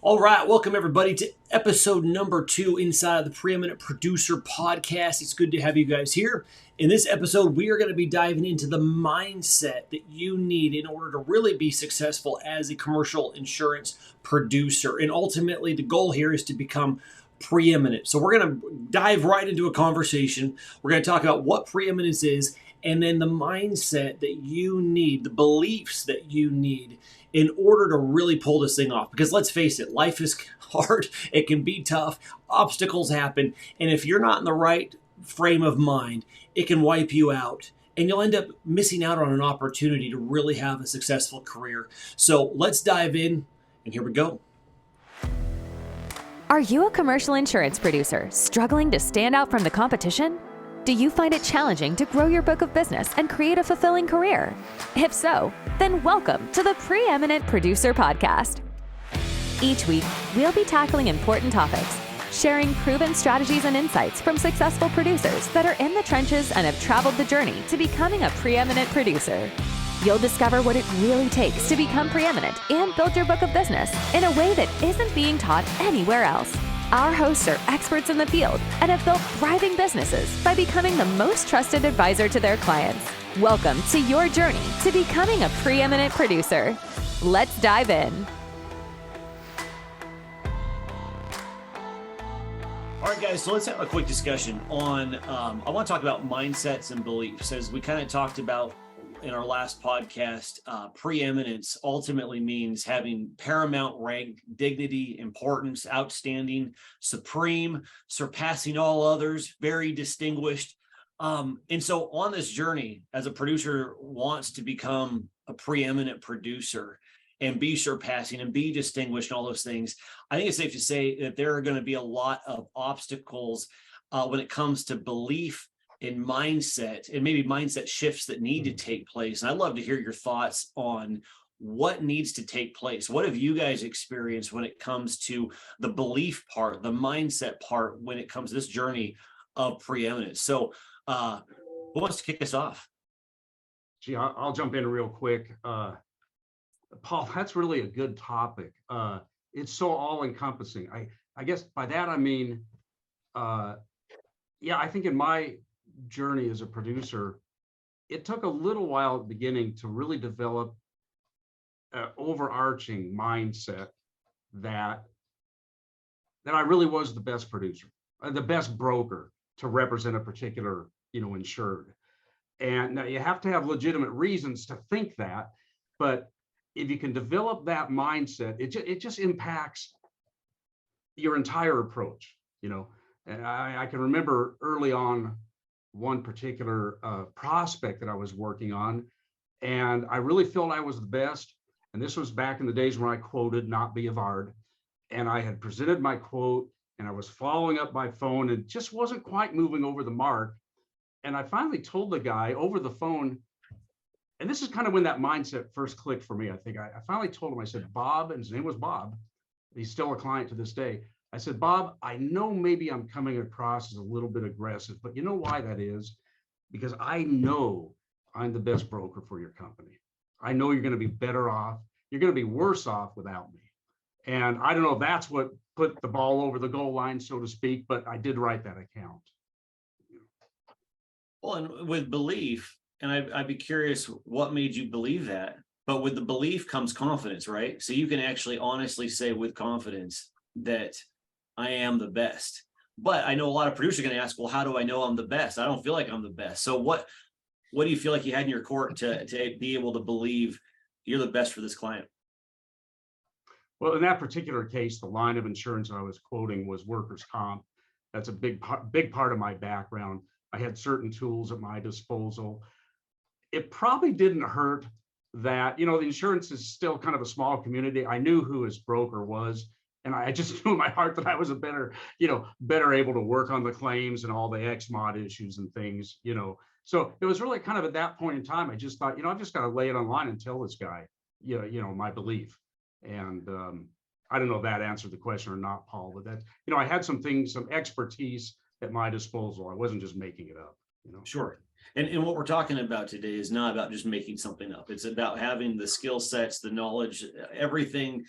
All right, welcome everybody to episode number 2 inside of the Preeminent Producer Podcast. It's good to have you guys here. In this episode, we are going to be diving into the mindset that you need in order to really be successful as a commercial insurance producer. And ultimately, the goal here is to become preeminent. So we're going to dive right into a conversation. We're going to talk about what preeminence is, and then the mindset that you need, the beliefs that you need in order to really pull this thing off. Because let's face it, life is hard. It can be tough. Obstacles happen. And if you're not in the right frame of mind, it can wipe you out. And you'll end up missing out on an opportunity to really have a successful career. So let's dive in. And here we go. Are you a commercial insurance producer struggling to stand out from the competition? Do you find it challenging to grow your book of business and create a fulfilling career? If so, then welcome to the Preeminent Producer Podcast. Each week, we'll be tackling important topics, sharing proven strategies and insights from successful producers that are in the trenches and have traveled the journey to becoming a preeminent producer. You'll discover what it really takes to become preeminent and build your book of business in a way that isn't being taught anywhere else. Our hosts are experts in the field and have built thriving businesses by becoming the most trusted advisor to their clients. Welcome to your journey to becoming a preeminent producer. Let's dive in. All right, guys, so let's have a quick discussion on, I want to talk about mindsets and beliefs. As we kind of talked about in our last podcast, preeminence ultimately means having paramount rank, dignity, importance, outstanding, supreme, surpassing all others, very distinguished. And so on this journey, as a producer wants to become a preeminent producer and be surpassing and be distinguished and all those things, I think it's safe to say that there are going to be a lot of obstacles when it comes to belief in mindset and maybe mindset shifts that need to take place. And I'd love to hear your thoughts on what needs to take place. What have you guys experienced when it comes to the belief part, the mindset part, when it comes to this journey of preeminence? So who wants to kick us off? Gee, I'll jump in real quick. Paul, that's really a good topic. It's so all-encompassing. I guess by that I mean, I think in my journey as a producer, it took a little while at the beginning to really develop an overarching mindset that I really was the best producer, the best broker to represent a particular, insured. And now you have to have legitimate reasons to think that, but if you can develop that mindset, it just impacts your entire approach, And I can remember early on one particular prospect that I was working on, and I really felt I was the best. And this was back in the days when I quoted, not be avard. And I had presented my quote, and I was following up by phone, and just wasn't quite moving over the mark. And I finally told the guy over the phone, and this is kind of when that mindset first clicked for me. I think I finally told him, I said, Bob, and his name was Bob. He's still a client to this day. I said, Bob, I know maybe I'm coming across as a little bit aggressive, but you know why that is? Because I know I'm the best broker for your company. I know you're going to be better off. You're going to be worse off without me. And I don't know if that's what put the ball over the goal line, so to speak, but I did write that account. Well, and with belief, and I'd be curious what made you believe that, but with the belief comes confidence, right? So you can actually honestly say with confidence that I am the best. But I know a lot of producers are going to ask, well, how do I know I'm the best? I don't feel like I'm the best. So what do you feel like you had in your court to be able to believe you're the best for this client? Well, in that particular case, the line of insurance I was quoting was workers' comp. That's a big part of my background. I had certain tools at my disposal. It probably didn't hurt that, the insurance is still kind of a small community. I knew who his broker was. And I just knew in my heart that I was better able to work on the claims and all the X-mod issues and things, So it was really kind of at that point in time, I just thought, I've just got to lay it on line and tell this guy, my belief. And I don't know if that answered the question or not, Paul, but that, I had some expertise at my disposal. I wasn't just making it up, Sure. And what we're talking about today is not about just making something up. It's about having the skill sets, the knowledge, everything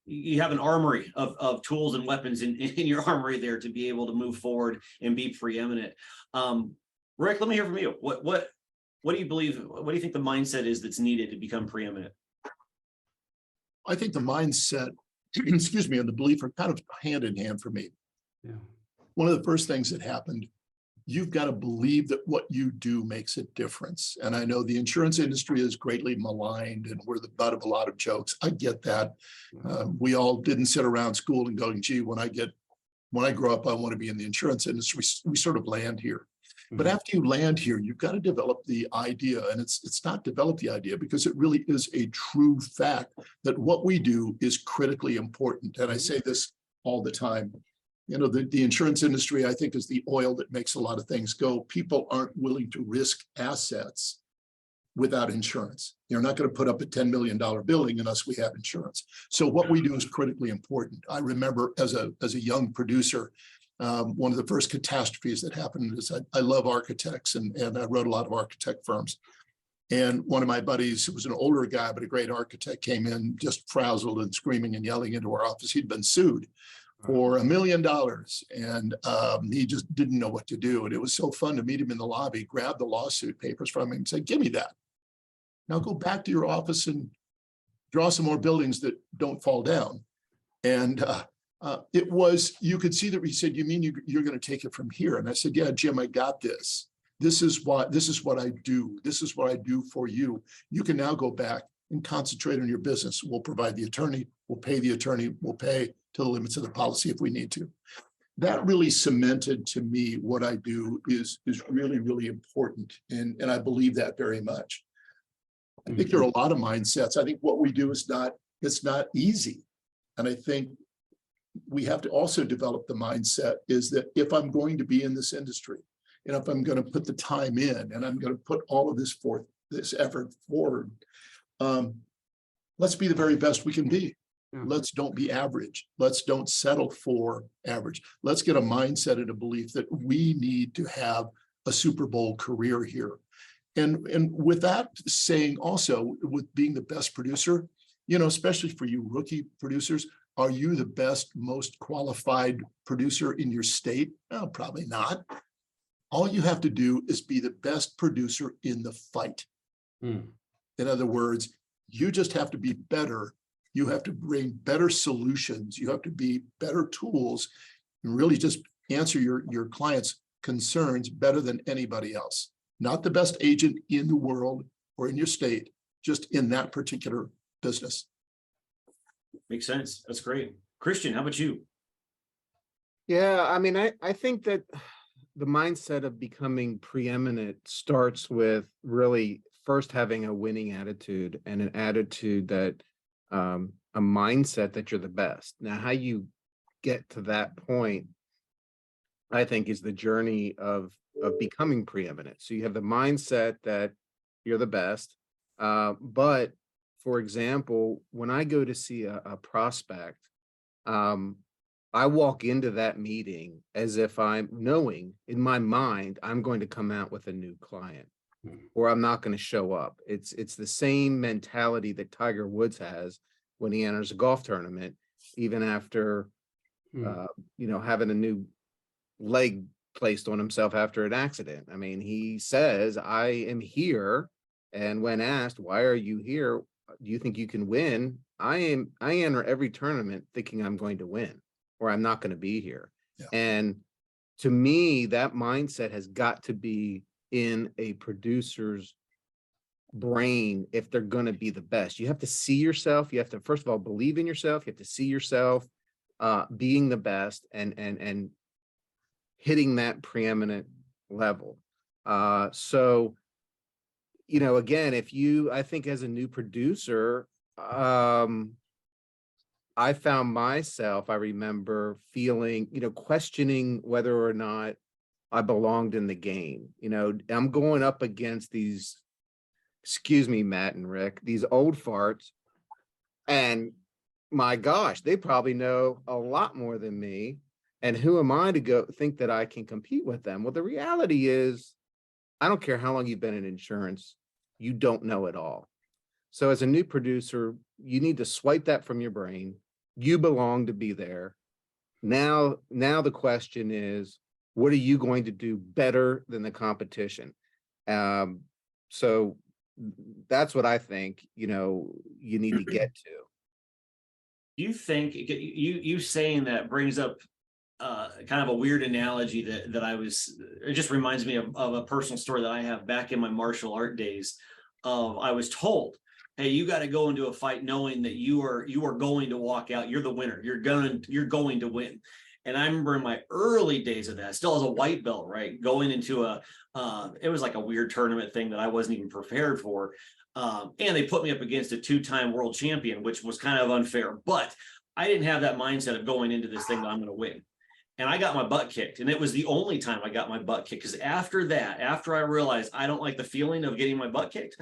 you have an armory of tools and weapons in your armory there to be able to move forward and be preeminent. Rick, let me hear from you. What do you believe? What do you think the mindset is that's needed to become preeminent? I think the mindset, excuse me, and the belief are kind of hand in hand for me. Yeah. One of the first things that happened, you've got to believe that what you do makes a difference. And I know the insurance industry is greatly maligned and we're the butt of a lot of jokes. I get that. We all didn't sit around school and going, gee, when I grow up, I want to be in the insurance industry. We sort of land here. But after you land here, you've got to develop the idea, and it's not develop the idea because it really is a true fact that what we do is critically important. And I say this all the time. You know, the insurance industry, I think, is the oil that makes a lot of things go. People aren't willing to risk assets without insurance. You're not going to put up a $10 million building unless we have insurance. So what we do is critically important. I remember as a young producer, one of the first catastrophes that happened is I love architects and I wrote a lot of architect firms. And one of my buddies, who was an older guy, but a great architect, came in just frazzled and screaming and yelling into our office. He'd been sued for $1 million and he just didn't know what to do. And it was so fun to meet him in the lobby, grab the lawsuit papers from him and say, give me that. Now go back to your office and draw some more buildings that don't fall down. And it was, you could see that he said, you mean you're going to take it from here? And I said, yeah, Jim, I got this. This is what I do. This is what I do for you. You can now go back and concentrate on your business. We'll provide the attorney, we'll pay the attorney, we'll pay to the limits of the policy if we need to. That really cemented to me what I do is really, really important. And I believe that very much. I think there are a lot of mindsets. I think what we do is it's not easy. And I think we have to also develop the mindset is that if I'm going to be in this industry, and if I'm going to put the time in and I'm going to put all of this effort forward, let's be the very best we can be. Let's don't be average. Let's don't settle for average. Let's get a mindset and a belief that we need to have a Super Bowl career here. And with that saying also, with being the best producer, you know, especially for you rookie producers, are you the best, most qualified producer in your state? No, probably not. All you have to do is be the best producer in the fight. In other words, you just have to be better. You have to bring better solutions. You have to be better tools and really just answer your clients' concerns better than anybody else. Not the best agent in the world or in your state, just in that particular business. Makes sense. That's great. Christian, how about you? Yeah, I mean, I think that the mindset of becoming preeminent starts with really first having a winning attitude and an attitude that a mindset that you're the best. Now, how you get to that point, I think, is the journey of becoming preeminent. So you have the mindset that you're the best, but for example, when I go to see a prospect, I walk into that meeting as if I'm knowing in my mind, I'm going to come out with a new client or I'm not going to show up. It's the same mentality that Tiger Woods has when he enters a golf tournament, even after, having a new leg placed on himself after an accident. I mean, he says, I am here. And when asked, why are you here? Do you think you can win? I enter every tournament thinking I'm going to win or I'm not going to be here. Yeah. And to me, that mindset has got to be in a producer's brain if they're going to be the best. You have to see yourself. You have to, first of all, believe in yourself. You have to see yourself being the best and hitting that preeminent level. So, you know, again, I think as a new producer, I found myself, I remember feeling, questioning whether or not I belonged in the game. I'm going up against these, excuse me, Matt and Rick, these old farts. And my gosh, they probably know a lot more than me. And who am I to go think that I can compete with them? Well, the reality is, I don't care how long you've been in insurance, you don't know it all. So as a new producer, you need to swipe that from your brain. You belong to be there. Now the question is, what are you going to do better than the competition? So that's what I think, you need to get to. Do you think you saying that brings up kind of a weird analogy it just reminds me of a personal story that I have back in my martial art days. I was told, hey, you got to go into a fight knowing that you are going to walk out. You're the winner. You're going to win. And I remember in my early days of that, still as a white belt, right, going into it was like a weird tournament thing that I wasn't even prepared for. And they put me up against a 2-time world champion, which was kind of unfair. But I didn't have that mindset of going into this thing that I'm going to win. And I got my butt kicked. And it was the only time I got my butt kicked. Because after I realized I don't like the feeling of getting my butt kicked,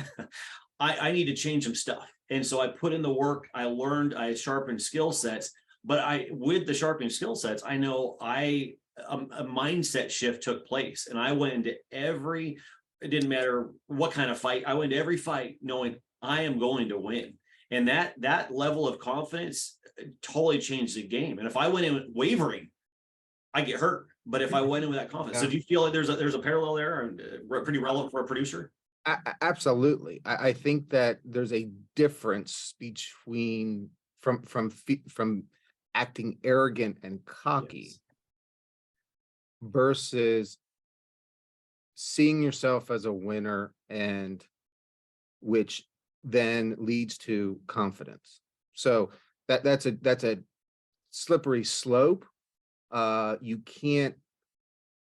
I need to change some stuff. And so I put in the work. I learned, I sharpened skill sets. But with the sharpening skill sets, I know a mindset shift took place. And I went into it didn't matter what kind of fight. I went to every fight knowing I am going to win. And that level of confidence totally changed the game. And if I went in wavering, I get hurt. But if I went in with that confidence, so do you feel like there's a parallel there and pretty relevant for a producer? Absolutely. I think that there's a difference between from acting arrogant and cocky, yes, versus seeing yourself as a winner, and which then leads to confidence. So that's a slippery slope. You can't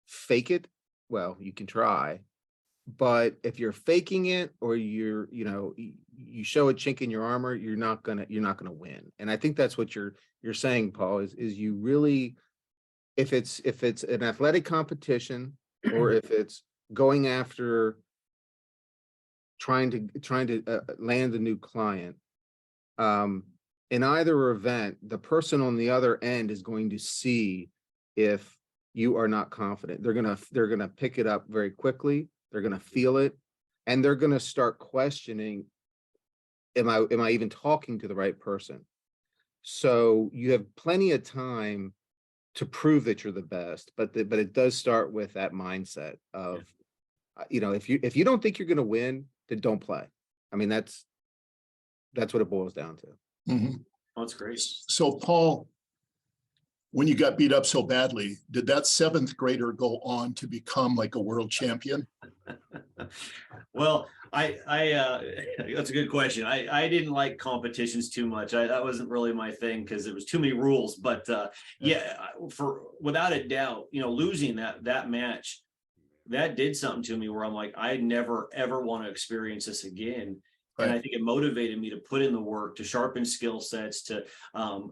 fake it. Well, you can try, but if you're faking it, or you show a chink in your armor, you're not gonna win. And I think that's what you're saying, Paul, is you really, if it's an athletic competition, or if it's going after trying to land a new client, in either event, the person on the other end is going to see if you are not confident. They're gonna pick it up very quickly. They're gonna feel it, and they're gonna start questioning, am I even talking to the right person? So you have plenty of time to prove that you're the best, but it does start with that mindset of, if you don't think you're going to win, then don't play. I mean, that's what it boils down to. Mm-hmm. Oh, that's great. So Paul, when you got beat up so badly, did that 7th grader go on to become like a world champion? Well, that's a good question. I didn't like competitions too much. That wasn't really my thing because there was too many rules. But without a doubt, losing that match, that did something to me where I'm like, I never ever want to experience this again. Right. And I think it motivated me to put in the work, to sharpen skill sets, to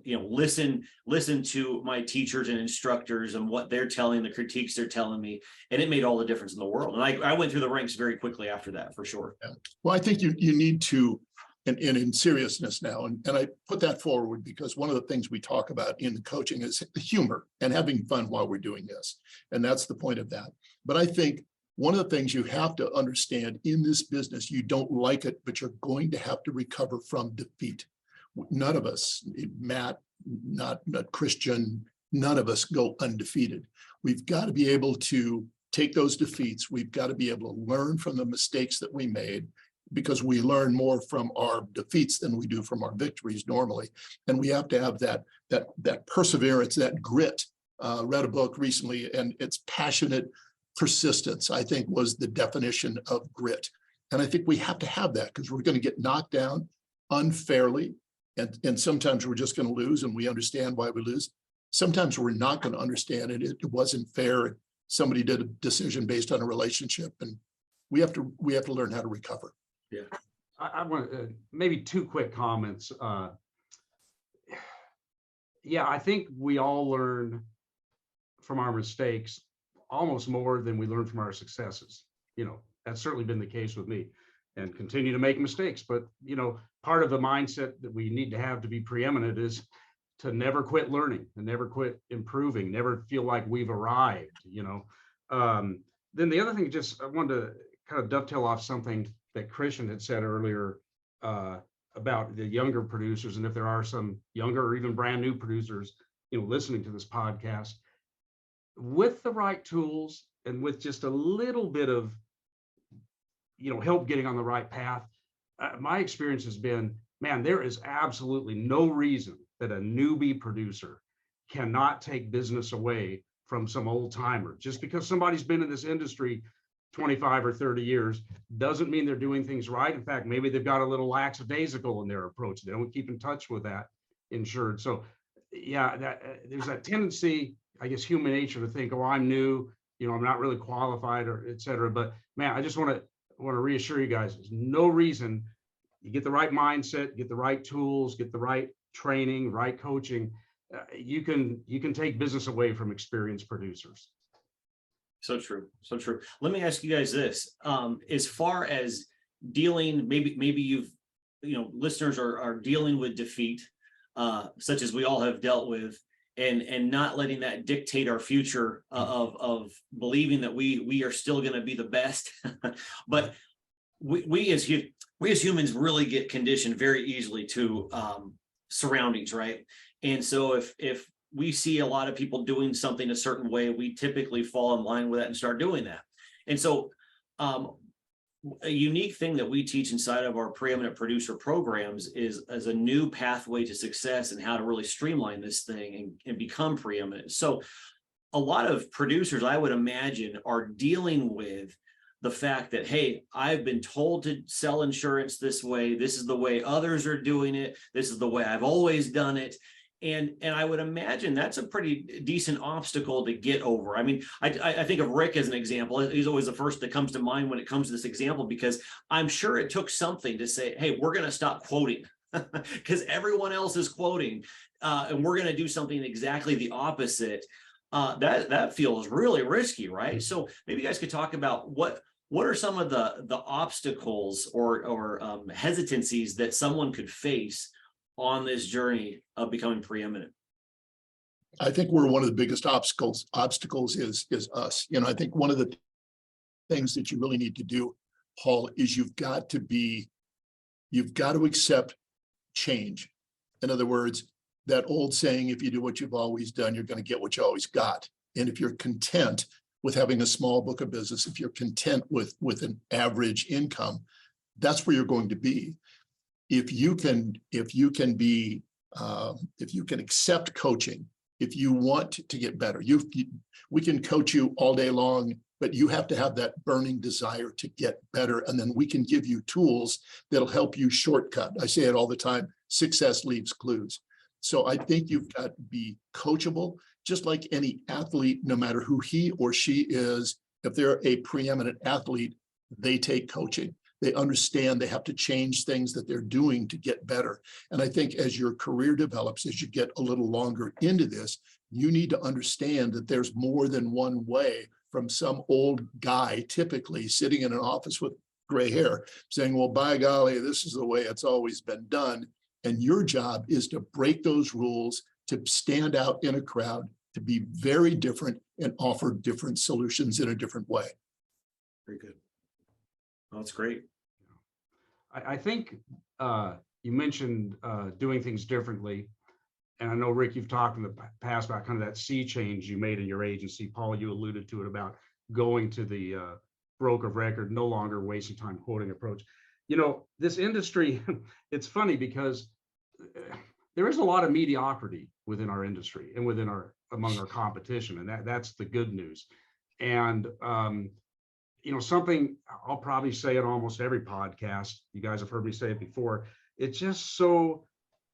listen to my teachers and instructors and what they're telling, the critiques they're telling me, and it made all the difference in the world. And I went through the ranks very quickly after that, for sure. Yeah. Well, I think you need to, and in seriousness now, and I put that forward because one of the things we talk about in the coaching is the humor and having fun while we're doing this, and that's the point of that. But I think one of the things you have to understand in this business, you don't like it, but you're going to have to recover from defeat. None of us, Matt, not Christian, none of us go undefeated. We've got to be able to take those defeats. We've got to be able to learn from the mistakes that we made, because we learn more from our defeats than we do from our victories normally. And we have to have that perseverance, that grit. Read a book recently, and it's passionate persistence, I think, was the definition of grit. And I think we have to have that, because we're going to get knocked down unfairly. And sometimes we're just going to lose, and we understand why we lose. Sometimes we're not going to understand it. It wasn't fair. Somebody did a decision based on a relationship, and we have to learn how to recover. Yeah. I want maybe 2 quick comments. I think we all learn from our mistakes almost more than we learn from our successes. That's certainly been the case with me, and continue to make mistakes. But, part of the mindset that we need to have to be preeminent is to never quit learning and never quit improving, never feel like we've arrived, Then the other thing, I wanted to kind of dovetail off something that Christian had said earlier about the younger producers, and if there are some younger or even brand new producers, listening to this podcast, with the right tools and with just a little bit of, help getting on the right path, my experience has been, man, there is absolutely no reason that a newbie producer cannot take business away from some old timer. Just because somebody's been in this industry 25 or 30 years doesn't mean they're doing things right. In fact, maybe they've got a little lackadaisical in their approach. They don't keep in touch with that insured. So yeah, there's that tendency, I guess, human nature to think, oh, I'm new, I'm not really qualified, or et cetera. But man, I just want to reassure you guys, there's no reason. You get the right mindset, get the right tools, get the right training, right coaching, you can take business away from experienced producers. So true. So true. Let me ask you guys this. As far as dealing, maybe you've, listeners are dealing with defeat, such as we all have dealt with, and not letting that dictate our future, of believing that we are still going to be the best. But we as humans really get conditioned very easily to surroundings, right? And so if we see a lot of people doing something a certain way, we typically fall in line with that and start doing that. And so a unique thing that we teach inside of our Preeminent Producer programs is as a new pathway to success and how to really streamline this thing and become preeminent. So a lot of producers, I would imagine, are dealing with the fact that, hey, I've been told to sell insurance this way. This is the way others are doing it. This is the way I've always done it. And I would imagine that's a pretty decent obstacle to get over. I mean, I think of Rick as an example. He's always the first that comes to mind when it comes to this example, because I'm sure it took something to say, hey, we're going to stop quoting because everyone else is quoting, and we're going to do something exactly the opposite. That feels really risky, right? So maybe you guys could talk about what are some of the obstacles or hesitancies that someone could face on this journey of becoming preeminent? I think we're one of the biggest obstacles is us. I think one of the things that you really need to do, Paul, is you've got to accept change. In other words, that old saying, if you do what you've always done, you're going to get what you always got. And if you're content with having a small book of business, if you're content with an average income, that's where you're going to be. If you can accept coaching, if you want to get better, we can coach you all day long, but you have to have that burning desire to get better. And then we can give you tools that'll help you shortcut. I say it all the time, success leaves clues. So I think you've got to be coachable, just like any athlete, no matter who he or she is. If they're a preeminent athlete, they take coaching. They understand they have to change things that they're doing to get better. And I think as your career develops, as you get a little longer into this, you need to understand that there's more than one way, from some old guy typically sitting in an office with gray hair saying, well, by golly, this is the way it's always been done. And your job is to break those rules, to stand out in a crowd, to be very different and offer different solutions in a different way. Very good. Well, that's great. I think you mentioned doing things differently. And I know, Rick, you've talked in the past about kind of that sea change you made in your agency. Paul, you alluded to it about going to the broker of record, no longer wasting time quoting approach. This industry, it's funny because there is a lot of mediocrity within our industry and among our competition. And that's the good news. And something I'll probably say in almost every podcast, you guys have heard me say it before, it's just so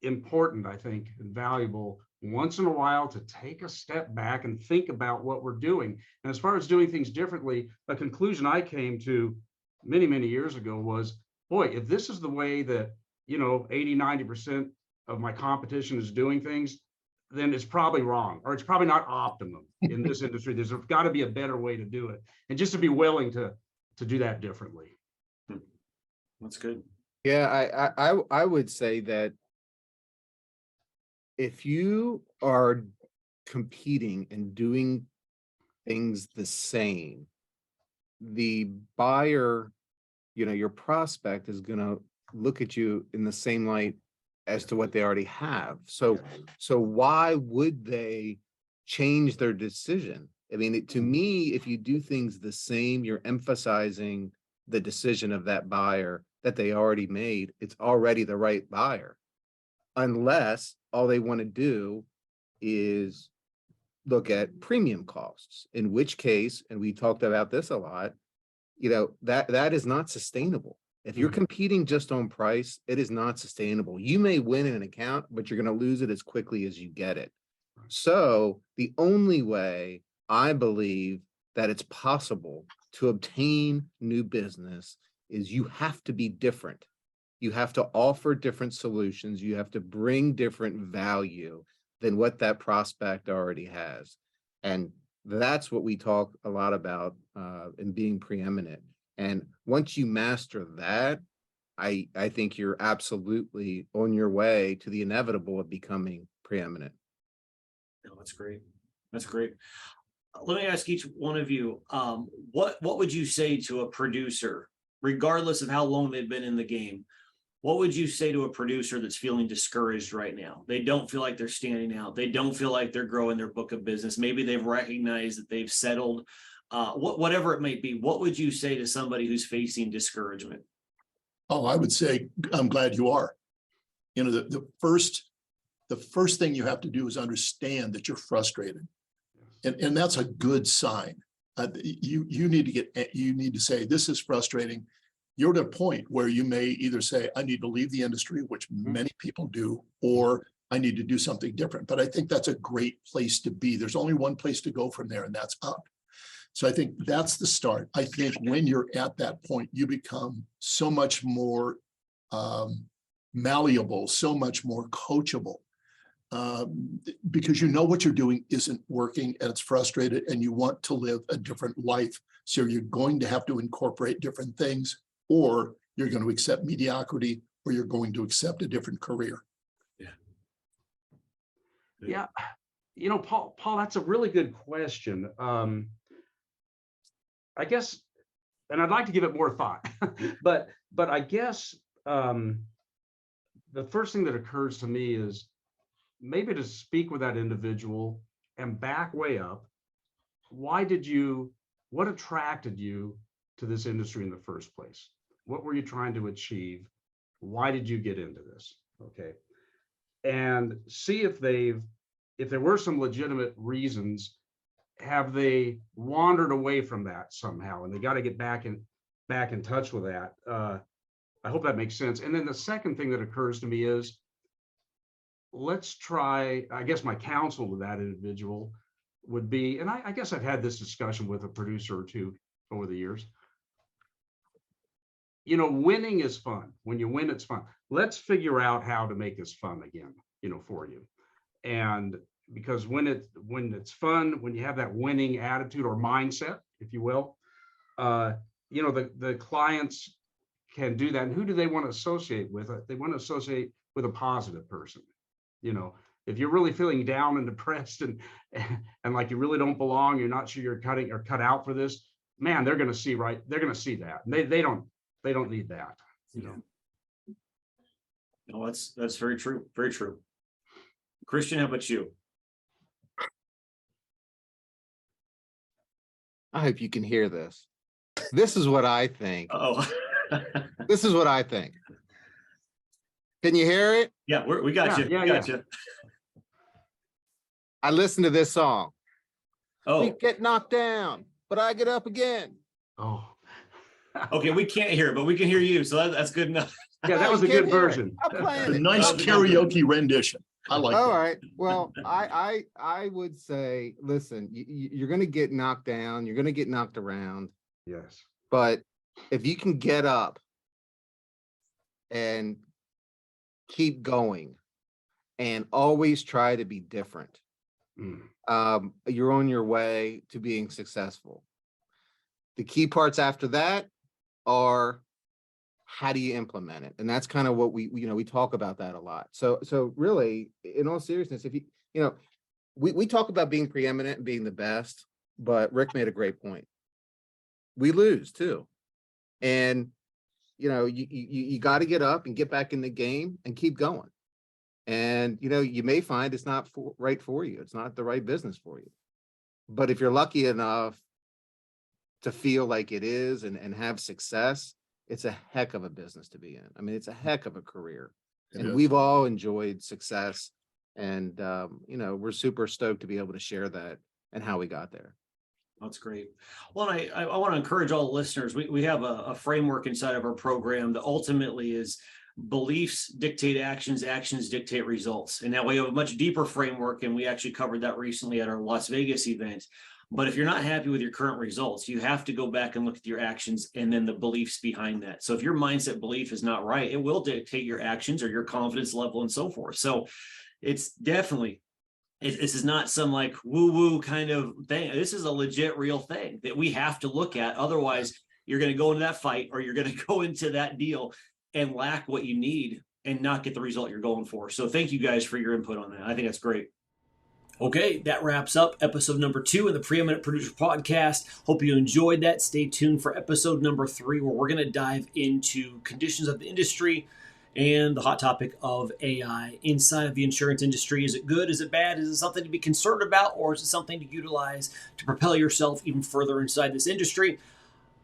important, I think, and valuable once in a while to take a step back and think about what we're doing. And as far as doing things differently, a conclusion I came to many, many years ago was, boy, if this is the way that, 80-90% of my competition is doing things, then it's probably wrong, or it's probably not optimum in this industry. There's got to be a better way to do it, and just to be willing to do that differently. That's good. Yeah, I would say that if you are competing and doing things the same, the buyer, your prospect is going to look at you in the same light as to what they already have. So why would they change their decision? I mean, to me, if you do things the same, you're emphasizing the decision of that buyer that they already made. It's already the right buyer, unless all they want to do is look at premium costs, in which case, and we talked about this a lot, that is not sustainable. If you're competing just on price, it is not sustainable. You may win in an account, but you're going to lose it as quickly as you get it. So the only way I believe that it's possible to obtain new business is you have to be different. You have to offer different solutions. You have to bring different value than what that prospect already has. And that's what we talk a lot about in being preeminent. And once you master that, I think you're absolutely on your way to the inevitable of becoming preeminent. No, that's great. That's great. Let me ask each one of you, what would you say to a producer, regardless of how long they've been in the game? What would you say to a producer that's feeling discouraged right now? They don't feel like they're standing out. They don't feel like they're growing their book of business. Maybe they've recognized that they've settled, whatever it may be. What would you say to somebody who's facing discouragement? Oh, I would say, I'm glad you are. The first thing you have to do is understand that you're frustrated. And that's a good sign. You need to say, this is frustrating. You're at a point where you may either say, I need to leave the industry, which many people do, or I need to do something different. But I think that's a great place to be. There's only one place to go from there, and that's up. So I think that's the start. I think when you're at that point, you become so much more malleable, so much more coachable. Because you know what you're doing isn't working and it's frustrated and you want to live a different life. So you're going to have to incorporate different things, or you're going to accept mediocrity, or you're going to accept a different career. Yeah. Paul, that's a really good question. I guess, and I'd like to give it more thought, but I guess the first thing that occurs to me is maybe to speak with that individual and back way up. What attracted you to this industry in the first place? What were you trying to achieve? Why did you get into this? Okay. And see if there were some legitimate reasons, have they wandered away from that somehow? And they got to get back in touch with that. I hope that makes sense. And then the second thing that occurs to me is, let's try, I guess my counsel to that individual would be, and I guess I've had this discussion with a producer or two over the years. Winning is fun. When you win, it's fun. Let's figure out how to make this fun again, for you. And because when it's fun, when you have that winning attitude or mindset, if you will, the clients can do that. And who do they want to associate with? They want to associate with a positive person. If you're really feeling down and depressed and like you really don't belong, you're not sure you're cut out for this, man, they're going to see that. And they don't need that. No, that's very true. Very true. Christian, how about you? I hope you can hear this. This is what I think. Oh, This is what I think. Can you hear it? yeah, we got you. Yeah, We got you. I listened to this song. We Oh, get knocked down, but I get up again. Oh, okay. We can't hear it, but we can hear you. So that's good enough. yeah, that was a You can't good hear it. version. I'm playing A it. nice karaoke rendition. I like All that. right. Well, I would say, listen, you're going to get knocked down. You're going to get knocked around. Yes. But if you can get up and keep going and always try to be different, you're on your way to being successful. The key parts after that are, how do you implement it? And that's kind of what we talk about that a lot. So really, in all seriousness, if we talk about being preeminent and being the best, but Rick made a great point. We lose too. And you got to get up and get back in the game and keep going. And, you may find it's not right for you. It's not the right business for you. But if you're lucky enough to feel like it is and have success, it's a heck of a business to be in. I mean, it's a heck of a career. And we've all enjoyed success. And, we're super stoked to be able to share that and how we got there. That's great. Well, I want to encourage all the listeners. We have a framework inside of our program that ultimately is beliefs dictate actions, actions dictate results. And now we have a much deeper framework, and we actually covered that recently at our Las Vegas event. But if you're not happy with your current results, you have to go back and look at your actions and then the beliefs behind that. So if your mindset belief is not right, it will dictate your actions or your confidence level and so forth. So it's definitely, this is not some like woo-woo kind of thing. This is a legit real thing that we have to look at. Otherwise, you're going to go into that fight, or you're going to go into that deal and lack what you need and not get the result you're going for. So thank you guys for your input on that. I think that's great. Okay, that wraps up episode number 2 in the Preeminent Producer Podcast. Hope you enjoyed that. Stay tuned for episode number 3, where we're going to dive into conditions of the industry and the hot topic of AI inside of the insurance industry. Is it good? Is it bad? Is it something to be concerned about, or is it something to utilize to propel yourself even further inside this industry?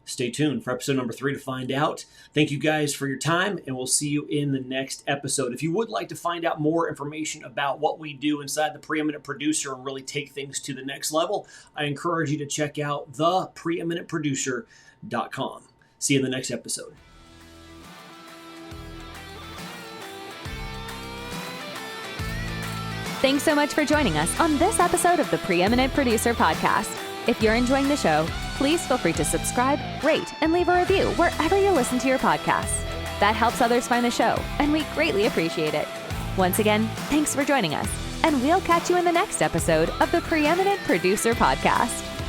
Stay tuned for episode number 3 to find out. Thank you guys for your time, and we'll see you in the next episode. If you would like to find out more information about what we do inside the Preeminent Producer and really take things to the next level, I encourage you to check out thepreeminentproducer.com. See you in the next episode. Thanks so much for joining us on this episode of the Preeminent Producer Podcast. If you're enjoying the show, please feel free to subscribe, rate, and leave a review wherever you listen to your podcasts. That helps others find the show, and we greatly appreciate it. Once again, thanks for joining us, and we'll catch you in the next episode of the Preeminent Producer Podcast.